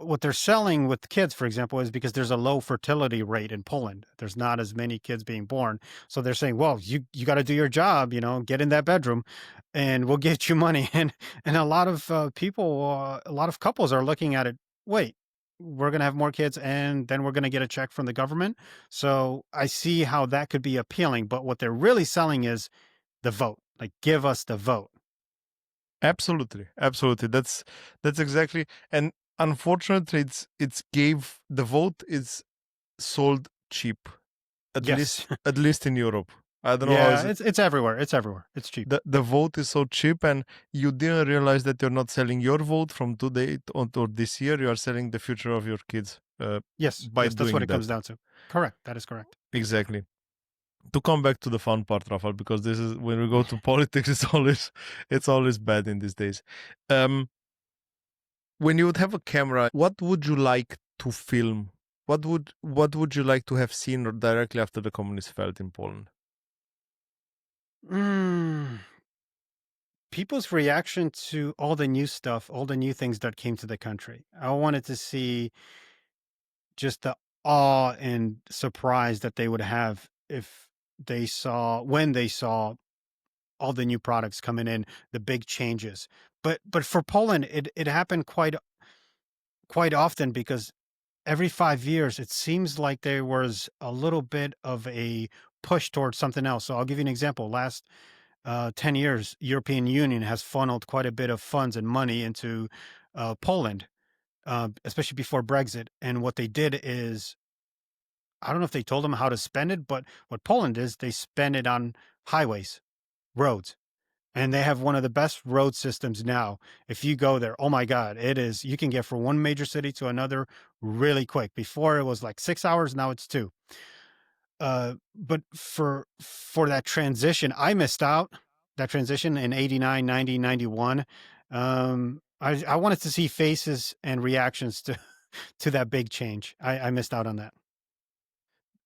what they're selling with kids, for example, is because there's a low fertility rate in Poland. There's not as many kids being born. So they're saying, well, you got to do your job, get in that bedroom and we'll get you money. And a lot of people, a lot of couples are looking at it. Wait, we're going to have more kids and then we're going to get a check from the government. So I see how that could be appealing. But what they're really selling is the vote. Like, give us the vote. Absolutely, absolutely. That's exactly. And unfortunately, it's gave the vote is sold cheap. At least Yes. at least in Europe. I don't know how Yeah, is it. it's everywhere. It's everywhere. It's cheap. The vote is so cheap, and you didn't realize that you're not selling your vote from today or this year. You are selling the future of your kids Yes, by yes, that's what doing it comes that. down to. Correct, that is correct. Exactly. To come back to the fun part, Rafal, because this is when we go to politics, it's always bad in these days. Um, when you would have a camera, what would you like to film? What would you like to have seen directly after the communists fell in Poland? Mm, people's reaction to all the new stuff, all the new things that came to the country. I wanted to see just the awe and surprise that they would have if they saw when they saw all the new products coming in, the big changes. But for Poland, it happened quite often because every 5 years it seems like there was a little bit of a push towards something else. So I'll give you an example. Last 10 years, European Union has funneled quite a bit of funds and money into Poland, especially before Brexit. And what they did is, I don't know if they told them how to spend it, but what Poland is, they spend it on highways, roads. And they have one of the best road systems now. If you go there, oh my God, it is, you can get from one major city to another really quick. Before it was like 6 hours, now it's two. But for that transition, I missed out that transition in 89, 90, 91. I wanted to see faces and reactions to to that big change. I missed out on that.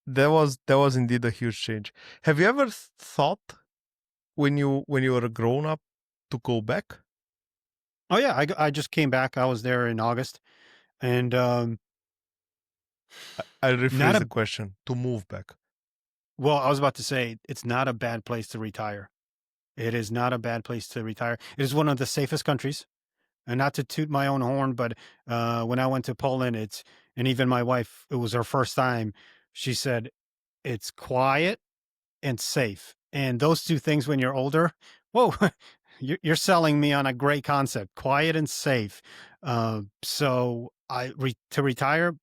That was indeed a huge change. Have you ever thought when you were a grown up to go back? Oh yeah, I just came back. I was there in August, and I'll not rephrase a the question: to move back. well. I was about to say it's not a bad place to retire. It is not a bad place to retire. It is one of the safest countries. And not to toot my own horn, but when I went to Poland, it's and even my wife, it was her first time. She said it's quiet and safe, and those two things when you're older, whoa, you're selling me on a great concept, quiet and safe. So to retire,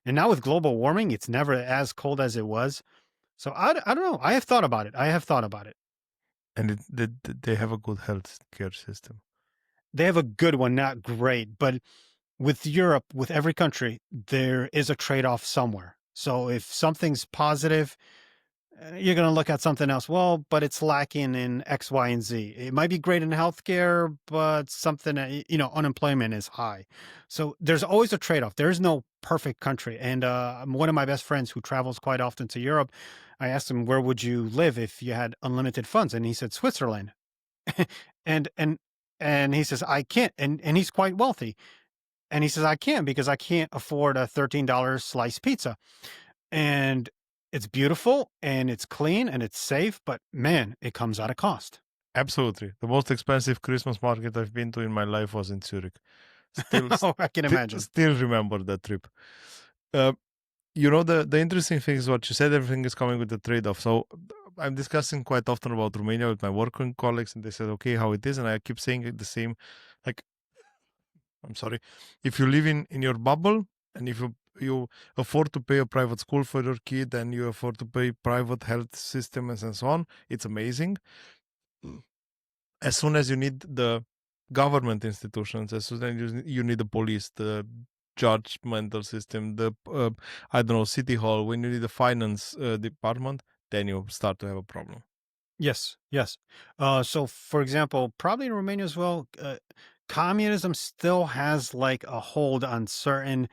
and now with global warming, it's never as cold as it was. So I don't know. I have thought about it. I have thought about it. And they have a good health care system. They have a good one, not great, but with Europe, with every country, there is a trade off somewhere. So if something's positive, you're going to look at something else. Well, but it's lacking in X, Y, and Z. It might be great in healthcare, but something, unemployment is high. So there's always a trade off. There is no perfect country. And one of my best friends who travels quite often to Europe, I asked him, where would you live if you had unlimited funds? And he said, Switzerland. and, and, and he says, I can't. And he's quite wealthy. And he says, I can't because I can't afford a $13 slice pizza. And it's beautiful and it's clean and it's safe, but man, it comes at a cost. Absolutely, the most expensive Christmas market I've been to in my life was in Zurich. Still, Oh, I can imagine. still remember that trip. Uh, the interesting thing is what you said. Everything is coming with a trade-off. So I'm discussing quite often about Romania with my working colleagues, and they said, "Okay, how it is," and I keep saying it the same. Like, I'm sorry, if you live in your bubble, and if you afford to pay a private school for your kid, and you afford to pay private health systems and so on, it's amazing. As soon as you need the government institutions, as soon as you need the police, the judgmental system, the I don't know, city hall, when you need the finance department, then you start to have a problem. Yes, yes. So, for example, probably in Romania as well, communism still has like a hold on certain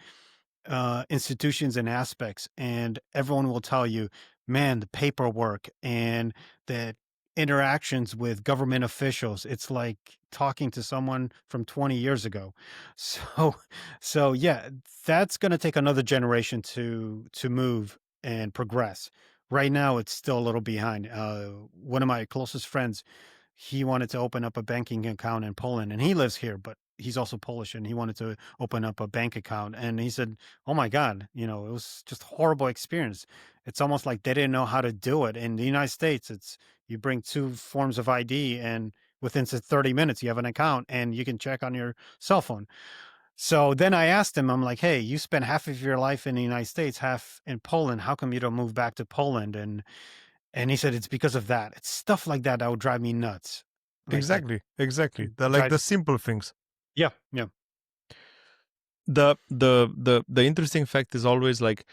institutions and aspects, and everyone will tell you, man, the paperwork and the interactions with government officials, it's like talking to someone from 20 years ago. So, so yeah, that's going to take another generation to move and progress. Right now, it's still a little behind. One of my closest friends, he wanted to open up a banking account in Poland, and he lives here, but he's also Polish, and he wanted to open up a bank account. And he said, "Oh my God, it was just a horrible experience. It's almost like they didn't know how to do it." In the United States, it's you bring two forms of ID, and within 30 minutes, you have an account, and you can check on your cell phone. So then I asked him, I'm like, "Hey, you spent half of your life in the United States, half in Poland. How come you don't move back to Poland?" And he said, "It's because of that. It's stuff like that that would drive me nuts." Like that Exactly. The like the drives. simple things. Yeah, yeah. The interesting fact is always like,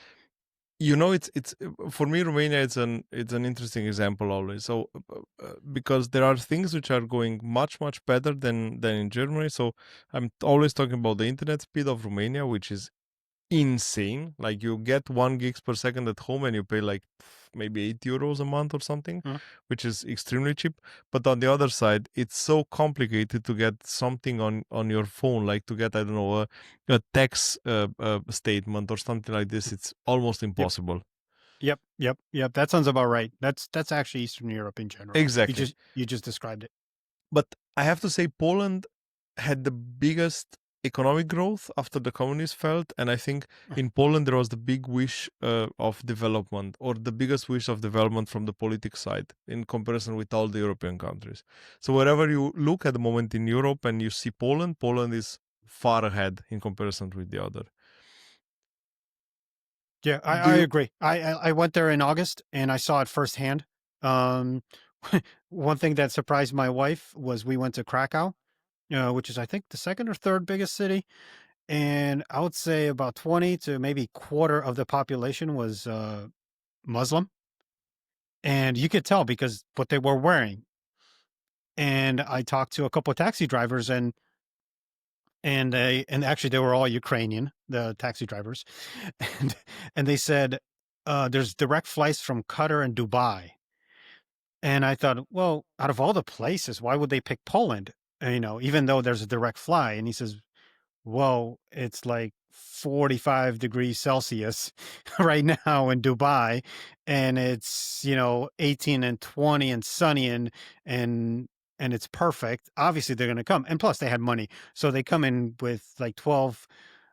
it's for me, Romania, it's an interesting example always. So because there are things which are going much better than in Germany. So I'm always talking about the internet speed of Romania, which is insane. Like you get 1 gigs per second at home and you pay like maybe 8 euros a month or something, Mm. which is extremely cheap. But on the other side, it's so complicated to get something on your phone, like to get, I don't know, a tax statement or something like this. It's almost Yep. impossible. Yep. That sounds about right. That's actually Eastern Europe in general. Exactly. You just described it. But I have to say, Poland had the biggest economic growth after the communists fell, and I think in Poland there was the big wish of development, or the biggest wish of development from the politics side in comparison with all the European countries. So wherever you look at the moment in Europe and you see Poland, Poland is far ahead in comparison with the other. Yeah, Do I you agree. I went there in August and I saw it firsthand. Um, one thing that surprised my wife was we went to Krakow, which is I think the second or third biggest city, and I would say about 20 to maybe quarter of the population was Muslim, and you could tell because what they were wearing. And I talked to a couple of taxi drivers, and actually they were all Ukrainian, the taxi drivers, and they said there's direct flights from Qatar and Dubai. And I thought, well, out of all the places, why would they pick Poland? Even though there's a direct fly. And he says, well, it's like 45 degrees Celsius right now in Dubai, and it's 18 and 20 and sunny and and it's perfect. Obviously, they're going to come, and plus they had money, so they come in with like 12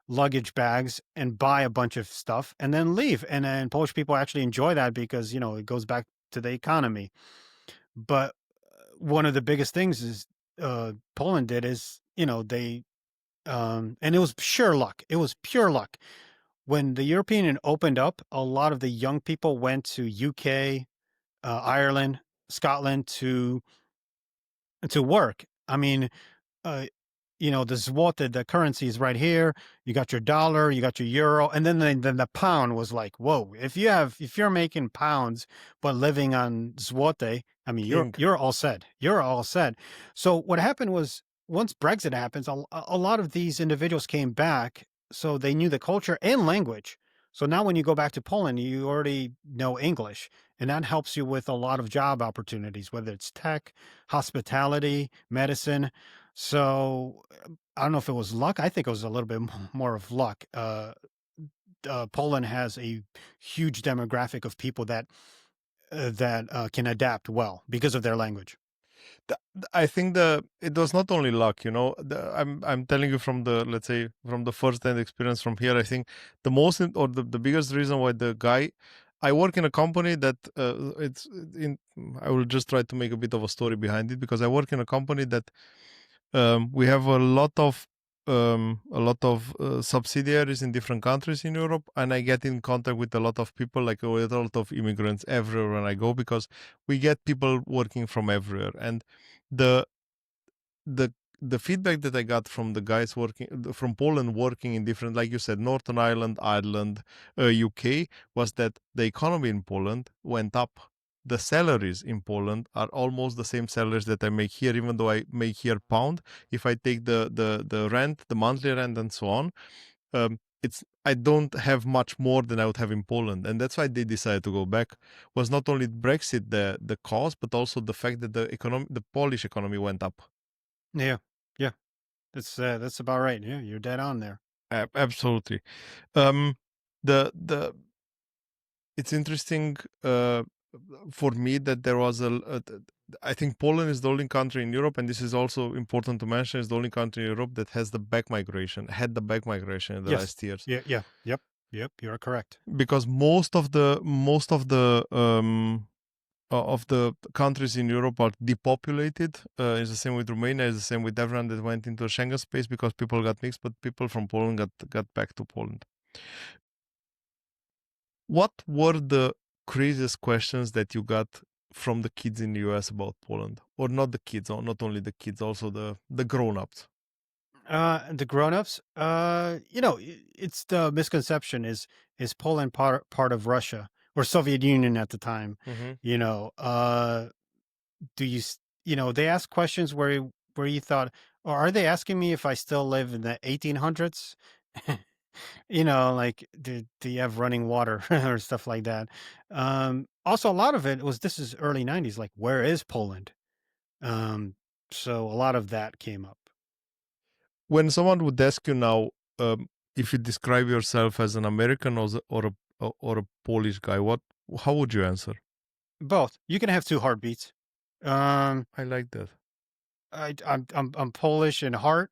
luggage bags and buy a bunch of stuff and then leave. And then Polish people actually enjoy that because it goes back to the economy. But one of the biggest things is Poland did is they and it was pure luck. It was pure luck. When the European Union opened up, a lot of the young people went to UK, Ireland, Scotland to work. I mean, uh, the zloty, the currency is right here. You got your dollar, you got your euro, and then the pound was like, whoa! If you're making pounds but living on zloty, I mean, king? you're all set. You're all set. So what happened was once Brexit happens, a lot of these individuals came back, so they knew the culture and language. So now when you go back to Poland, you already know English, and that helps you with a lot of job opportunities, whether it's tech, hospitality, medicine. So I don't know if it was luck. I think it was a little bit more of luck. Poland has a huge demographic of people that can adapt well because of their language. I think it was not only luck, I'm telling you from the, let's say, from the first hand experience from here. I think the most or the biggest reason why the guy, I work in a company that it's in. I will just try to make a bit of a story behind it, because I work in a company that we have a lot of subsidiaries in different countries in Europe, and I get in contact with a lot of people, like with a lot of immigrants everywhere when I go, because we get people working from everywhere. And the the the feedback that I got from the guys working from Poland, working in different, like you said, Northern Ireland, Ireland, UK, was that the economy in Poland went up. The salaries in Poland are almost the same salaries that I make here, even though I make here pound. If I take the rent, the monthly rent, and so on, it's I don't have much more than I would have in Poland, and that's why they decided to go back. Was not only Brexit the cause, but also the fact that the Polish economy went up. Yeah, yeah, that's about right. Yeah, you're dead on there. Absolutely. Um, the It's interesting for me that there was I think Poland is the only country in Europe, and this is also important to mention, is the only country in Europe that has the back migration, had the back migration in the Yes. last years, Yeah. Yep. You're correct. because most of the countries in Europe are depopulated. It's the same with Romania. It's the same with everyone that went into the Schengen space, because people got mixed, but people from Poland got back to Poland. What were the craziest questions that you got from the kids in the US about Poland? Or not the kids, or not only the kids, also the grown-ups? The grown-ups, it's the misconception is Poland part of Russia or Soviet Union at the time. Mhm. You know, do you they ask questions where you thought, or are they asking me if I still live in the 1800s? Like, do you have running water or stuff like that? Also, a lot of it was this is early 90s, like, where is Poland? Um, so a lot of that came up. When someone would ask you now, if you describe yourself as an American or a Polish guy, how would you answer? Both. You can have two heartbeats. Um, I like that. I'm Polish in heart.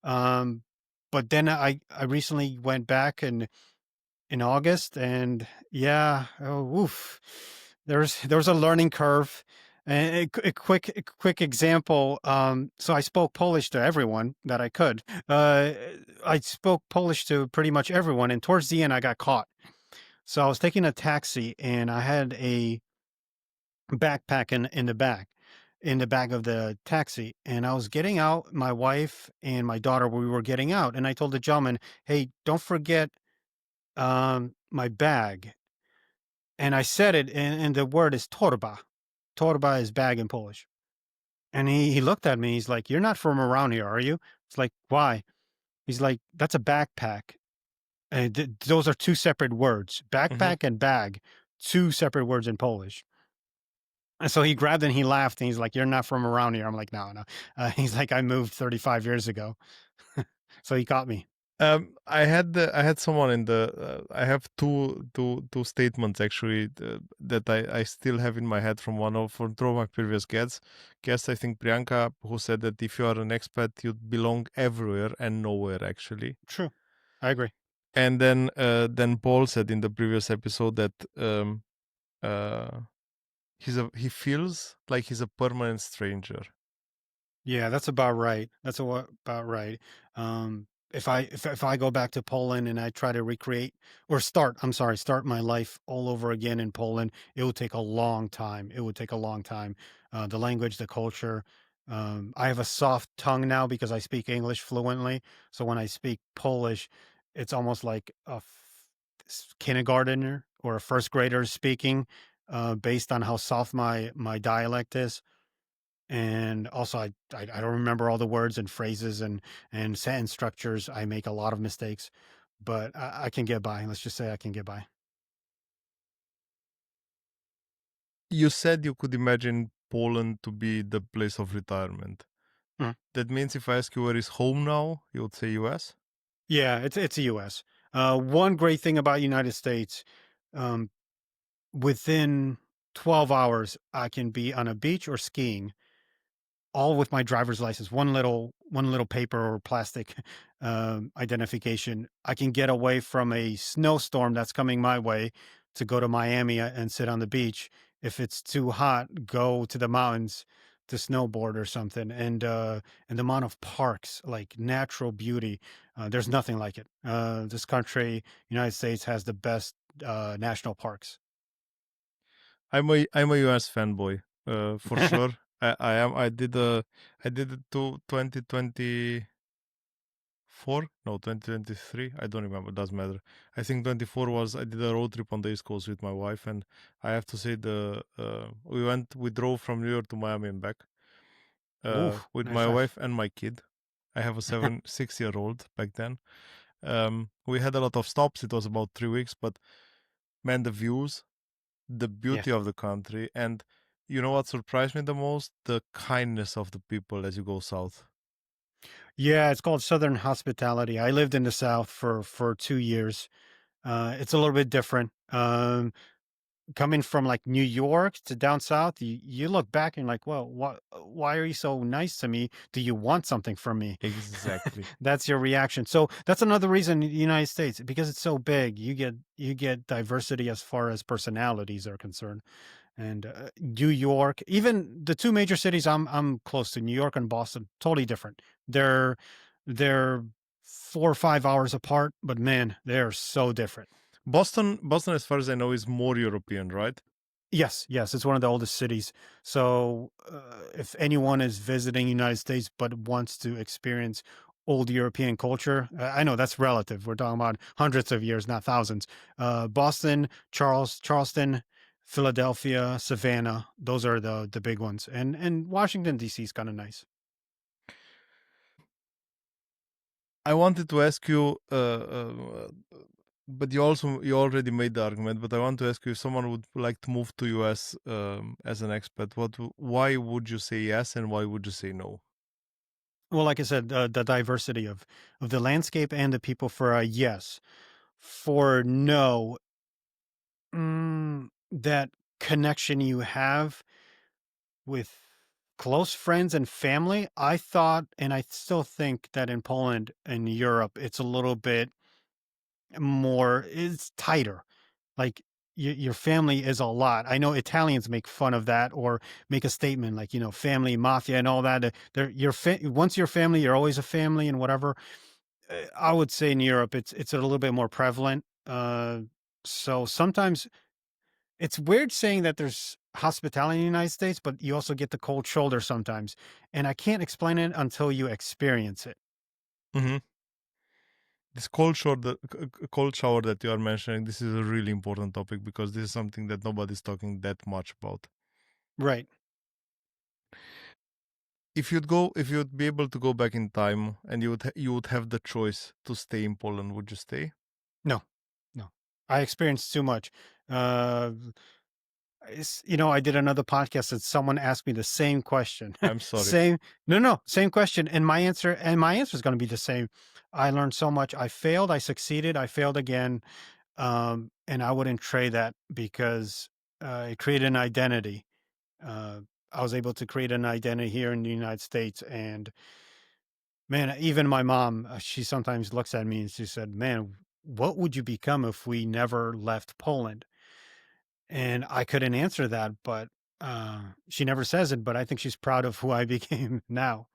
Um, but then I recently went back and in August, and yeah, oh, oof, there was a learning curve. And a quick example. So I spoke Polish to everyone that I could. I spoke Polish to pretty much everyone, and towards the end, I got caught. So I was taking a taxi, and I had a backpack in the back of the taxi, and I was getting out. My wife and my daughter, we were getting out, and I told the gentleman, "Hey, don't forget my bag." And I said it, and the word is torba. Torba is bag in Polish. And he looked at me. He's like, "You're not from around here, are you?" It's like, "Why?" He's like, "That's a backpack." And those are two separate words. Mhm. Backpack and bag, two separate words in Polish. And so he grabbed and he laughed and he's like, "You're not from around here." I'm like, "No, no." He's like, "I moved 35 years ago." So he caught me. I had someone in the I have two statements actually that I still have in my head from from two of my previous guests. I think Priyanka, who said that if you are an expat, you belong everywhere and nowhere actually. True. I agree. And then Paul said in the previous episode that uh, he feels like he's a permanent stranger. Yeah, that's about right. About right. If I go back to Poland and I try to recreate or start my life all over again in Poland, it would take a long time. It would take a long time. The language, the culture. I have a soft tongue now because I speak English fluently. So when I speak Polish, it's almost like a kindergartner or a first grader speaking, based on how soft my dialect is. And also I don't remember all the words and phrases and sentence structures. I make a lot of mistakes, but I can get by. Let's just say I can get by. You said you could imagine Poland to be the place of retirement. Mhm. That means if I ask you where is home now, you would say US? Yeah, it's a US. One great thing about United States, um, within 12 hours I can be on a beach or skiing, all with my driver's license, one little paper or plastic identification. I can get away from a snowstorm that's coming my way to go to Miami and sit on the beach. If it's too hot, go to the mountains to snowboard or something. And the amount of parks, like natural beauty, there's nothing like it. This country, United States, has the best national parks. I'm a US fanboy, for sure. I am. I did it to 2024. No, 2023. I don't remember. Doesn't matter. I think 24 was I did a road trip on the East Coast with my wife, and I have to say we drove from New York to Miami and back, Ooh, with nice, my nice. wife and my kid. I have a 6 year old back then. We had a lot of stops. It was about 3 weeks, but man, the views, the Yeah. beauty of the country, and you know what surprised me the most? The kindness of the people as you go south. Yeah, it's called Southern hospitality. I lived in the South for 2 years. It's a little bit different. Coming from, like, New York to down south, you look back and like, "Well, why are you so nice to me? Do you want something from me?" Exactly. That's your reaction. So, that's another reason the United States, because it's so big, you get diversity as far as personalities are concerned. And, New York, even the 2 major cities I'm close to, New York and Boston, totally different. They're 4 or 5 hours apart, but man, they're so different. Boston, as far as I know, is more European, right? Yes, yes, it's one of the oldest cities. So, if anyone is visiting United States but wants to experience old European culture, I know that's relative. We're talking about hundreds of years, not thousands. Boston, Charleston, Philadelphia, Savannah, those are the big ones. And Washington D.C. is kind of nice. I wanted to ask you, but you already made the argument. But I want to ask you, if someone would like to move to US as an expat, why would you say yes, and why would you say no? Well, like I said, the diversity of the landscape and the people for a yes. For no, that connection you have with close friends and family, I thought, and I still think that in Poland and Europe, it's a little bit more, it's tighter. Like your family is a lot. I know Italians make fun of that or make a statement like, family mafia and all that. They're once you're family, you're always a family and whatever. I would say in Europe, it's a little bit more prevalent. So sometimes it's weird saying that there's hospitality in the United States, but you also get the cold shoulder sometimes. And I can't explain it until you experience it. Hmm. This cold shower that you are mentioning, this is a really important topic because this is something that nobody's talking that much about. Right. If you'd be able to go back in time and you would have the choice to stay in Poland, would you stay? No, no. I experienced too much. Uh, I did another podcast and someone asked me the same question. I'm sorry. Same, no, same question. And my answer is going to be the same. I learned so much. I failed. I succeeded. I failed again. And I wouldn't trade that because it created an identity. Uh, I was able to create an identity here in the United States. And man, even my mom, she sometimes looks at me and she said, "Man, what would you become if we never left Poland?" And I couldn't answer that, but she never says it. But I think she's proud of who I became now.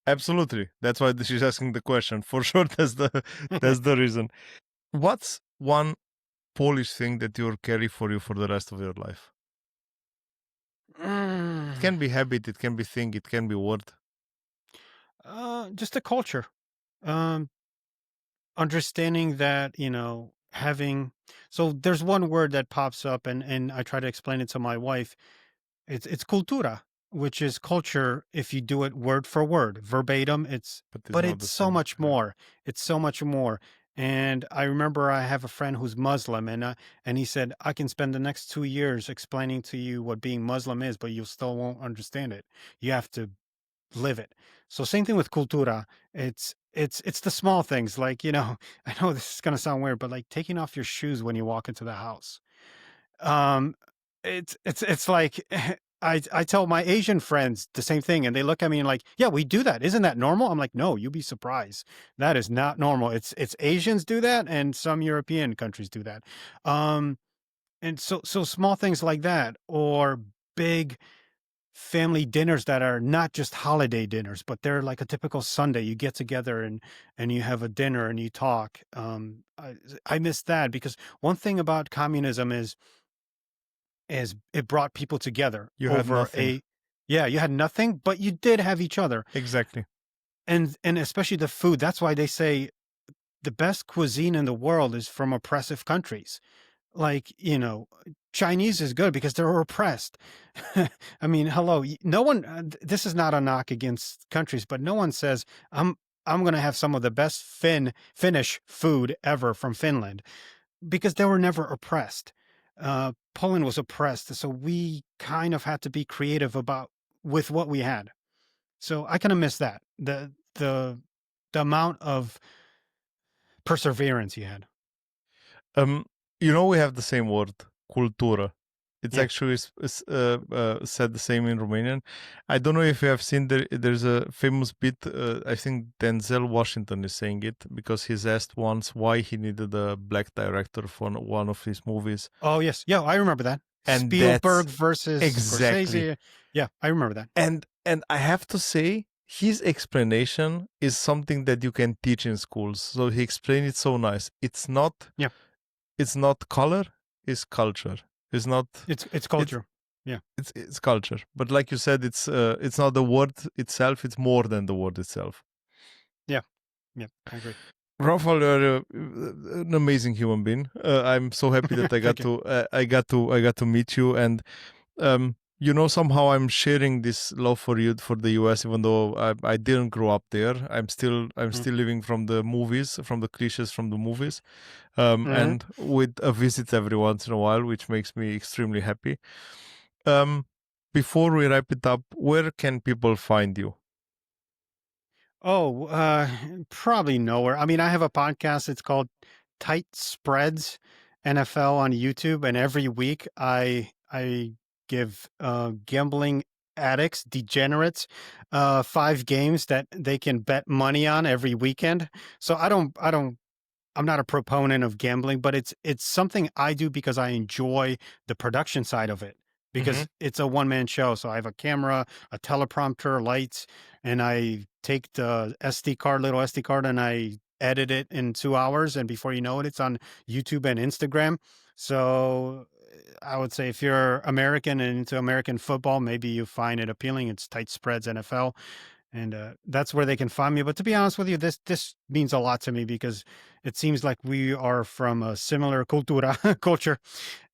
Absolutely. That's why she's asking the question. For sure, that's the reason. What's one Polish thing that you'll carry for you for the rest of your life? It Mm, can be habit, it can be thing, it can be word. just a culture. Um, Understanding that, having so there's one word that pops up and I try to explain it to my wife. It's cultura, which is culture if you do it word for word, verbatim. But it's But not it's the so same. much Yeah. more. It's so much more. And I remember I have a friend who's Muslim, and he said I can spend the next 2 years explaining to you what being Muslim is, but you still won't understand it. You have to live it. So same thing with cultura. It's the small things like, I know this is gonna sound weird, but like taking off your shoes when you walk into the house. Um, it's like I tell my Asian friends the same thing, and they look at me and like, "Yeah, we do that. Isn't that normal?" I'm like, "No, you'd be surprised. That is not normal. It's Asians do that, and some European countries do that." Um, and so small things like that, or big family dinners that are not just holiday dinners, but they're like a typical Sunday. You get together and you have a dinner and you talk. I miss that because one thing about communism is it brought people together You had over nothing. yeah, you had nothing, but you did have each other. Exactly. And especially the food. That's why they say the best cuisine in the world is from oppressive countries. Like, Chinese is good because they're oppressed. I mean, hello, no one this is not a knock against countries, but no one says I'm going to have some of the best Finnish food ever from Finland because they were never oppressed. Poland was oppressed, so we kind of had to be creative about with what we had. So I kind of miss that the amount of perseverance you had. Um, we have the same word, cultura. It's Yeah. actually said the same in Romanian. I don't know if you have seen there's a famous bit. I think Denzel Washington is saying it because he's asked once why he needed a black director for one of his movies, Oh yes, yeah, I remember that and that's Spielberg versus exactly. Scorsese. Yeah, I remember that. And I have to say, his explanation is something that you can teach in schools. So he explained it so nice. Yeah, It's not color, it's culture. It's not it's it's culture. Yeah, it's culture. But like you said, it's not the word itself, it's more than the word itself. yeah, yeah. I agree. Rafal, you're an amazing human being. I'm so happy that Thank you. I got to meet you, and somehow I'm sharing this love for you for the US, even though I didn't grow up there. I'm Mm. still living from the movies, from the cliches from the movies, Mhm. and with a visit every once in a while, which makes me extremely happy. Um, Before we wrap it up, where can people find you? Oh, probably nowhere. I mean, I have a podcast. It's called Tight Spreads NFL on YouTube, and every week I give gambling addicts, degenerates, 5 games that they can bet money on every weekend. So I'm not a proponent of gambling, but it's something I do because I enjoy the production side of it. Hmm. Because it's a one man show, so I have a camera, a teleprompter, lights, and I take the little SD card, and I edit it in 2 hours. And before you know it, it's on YouTube and Instagram. So I would say if you're American and into American football, maybe you find it appealing. It's Tight Spreads NFL, and that's where they can find me. But to be honest with you, this means a lot to me because it seems like we are from a similar cultura culture,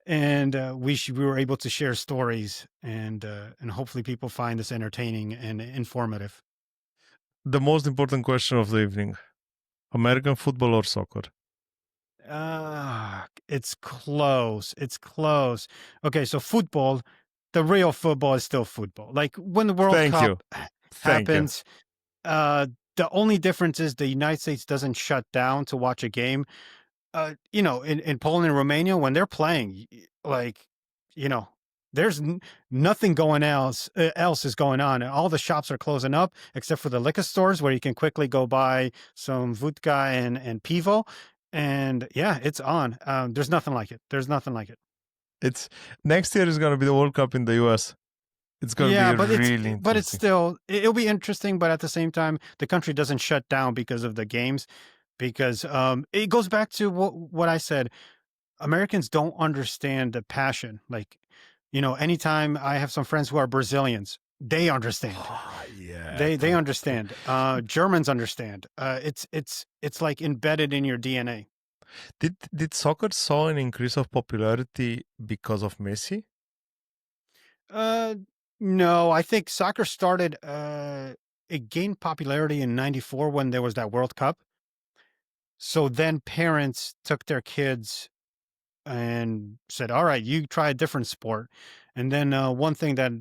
and we were able to share stories, and hopefully people find this entertaining and informative. The most important question of the evening: American football or soccer? It's close. It's close. Okay, so football, the real football is still football. Like when the World Thank Cup you. Thank you. happens, uh, the only difference is the United States doesn't shut down to watch a game. In Poland and Romania, when they're playing, like, you know, there's nothing going else is going on. And all the shops are closing up except for the liquor stores where you can quickly go buy some vodka and pivo. And yeah, it's on. There's nothing like it. There's nothing like it. It's Next year is going to be the World Cup in the US. It's going to be Yeah, really but it's interesting. still it'll be interesting. But at the same time, the country doesn't shut down because of the games. Because it goes back to what I said. Americans don't understand the passion. Like, anytime I have some friends who are Brazilians, they understand. Ah, yeah, They true, true. understand. Germans understand. It's like embedded in your DNA. Did soccer saw an increase of popularity because of Messi? Uh, no, I think soccer started. It gained popularity in '94 when there was that World Cup. So then parents took their kids and said, "All right, you try a different sport." And then one thing that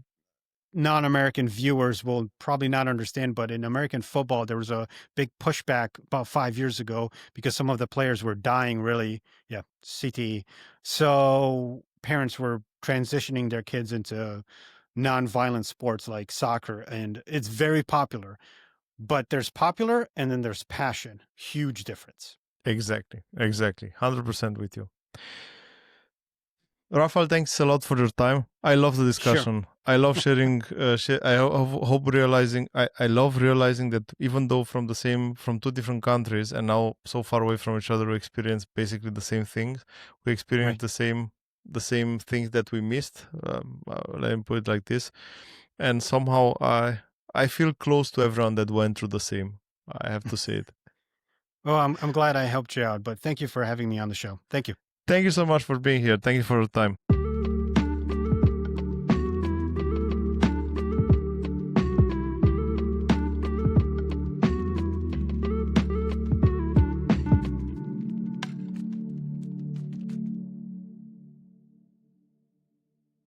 non-American viewers will probably not understand, but in American football, there was a big pushback about 5 years ago because some of the players were dying really. Yeah, CTE. So parents were transitioning their kids into non-violent sports like soccer, and it's very popular. But there's popular and then there's passion. Huge difference. Exactly, exactly. 100% with you. Rafal, thanks a lot for your time. I love the Sure. discussion. I love sharing. I love realizing that even though from two different countries and now so far away from each other, we experience basically the same things. We experience Right. the same things that we missed. Let me put it like this. And somehow I feel close to everyone that went through the same. I have to say it. Well, I'm glad I helped you out, but thank you for having me on the show. Thank you. Thank you so much for being here. Thank you for your time.